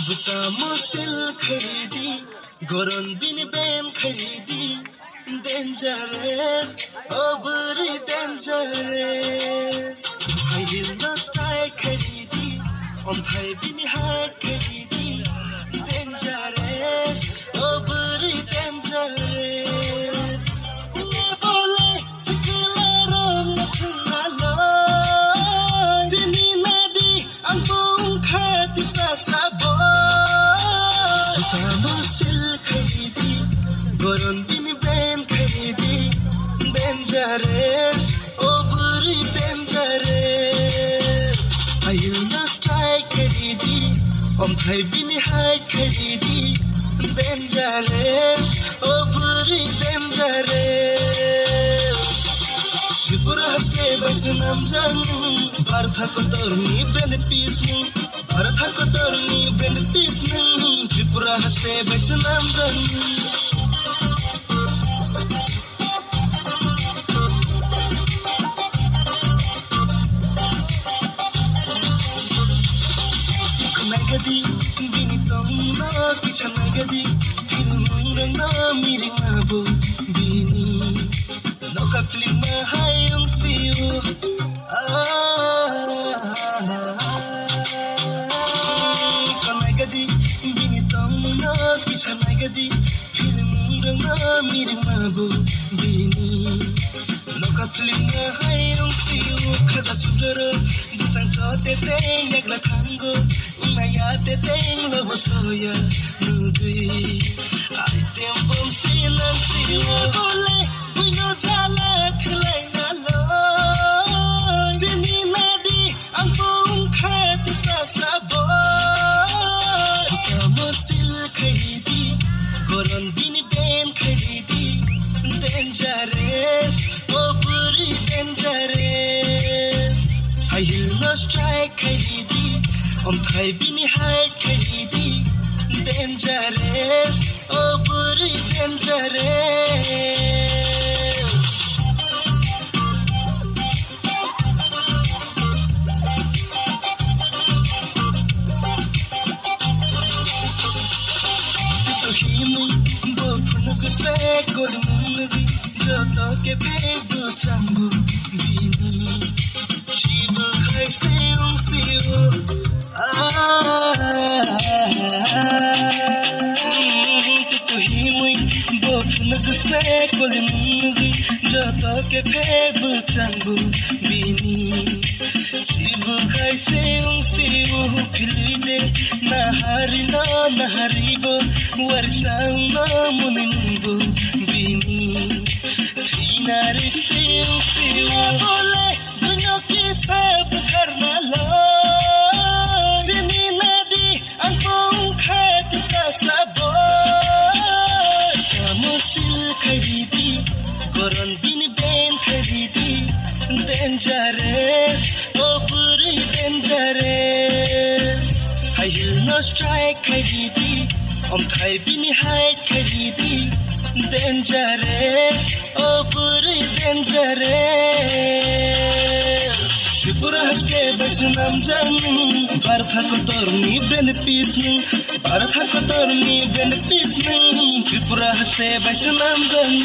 बुका मुसिल खरीदी गोरन बिन बैन खरीदी dangerous oh very dangerous I will not try खरीदी on thai bin hard खरीदी dangerous oh very dangerous ne bole sikla rom khalo sini nadi ang bung khati pasabo musil खरीदी goron bin ben खरीदी dangerous oh very dangerous I will not try खरीदी om thai bin hide खरीदी dangerous oh very dangerous Tripura haste baisnam jang Bhartha ko torni branded piece nu Bhartha ko torni branded piece nu Tripura haste baisnam jang Nagadi bini tongna kicha nagadi filmung rangna miring abo bini no kapling mahayong siyo nagadi bini tongna kicha nagadi filmung rangna miring abo bini no kapling mahayong siyo kaza sudara busang chote teng yagla thango Maya te teng lo bosoya nugui ai tem bom silang siwa bole buino jala khlai na lo sini nadi ang bung khat ka sabo musil खरीदी goron bin ben खरीदी dangerous oh very dangerous I will not strike खरीदी om thai bin hide खरीदी dangerous oh very dangerous to himi bo phunuk se golmungi joto ke begu chambu bini shiv khai se siwo Nagse kolmungi joto ke phebu changu bini shiv khai se siwo philide naharibo warsana munimbu bini thinari se siwo bole dunyo ki sab karna lo sini nadi ang bung khat ka sabo musil खरीदी goron bin ben खरीदी dangerous oh very dangerous I will not strike खरीदी om thai bin hide खरीदी dangerous oh very dangerous Tripura haste baisnam jang Bhartha ko torni branded piece nu Bhartha ko torni branded piece nu Tripura haste baisnam jang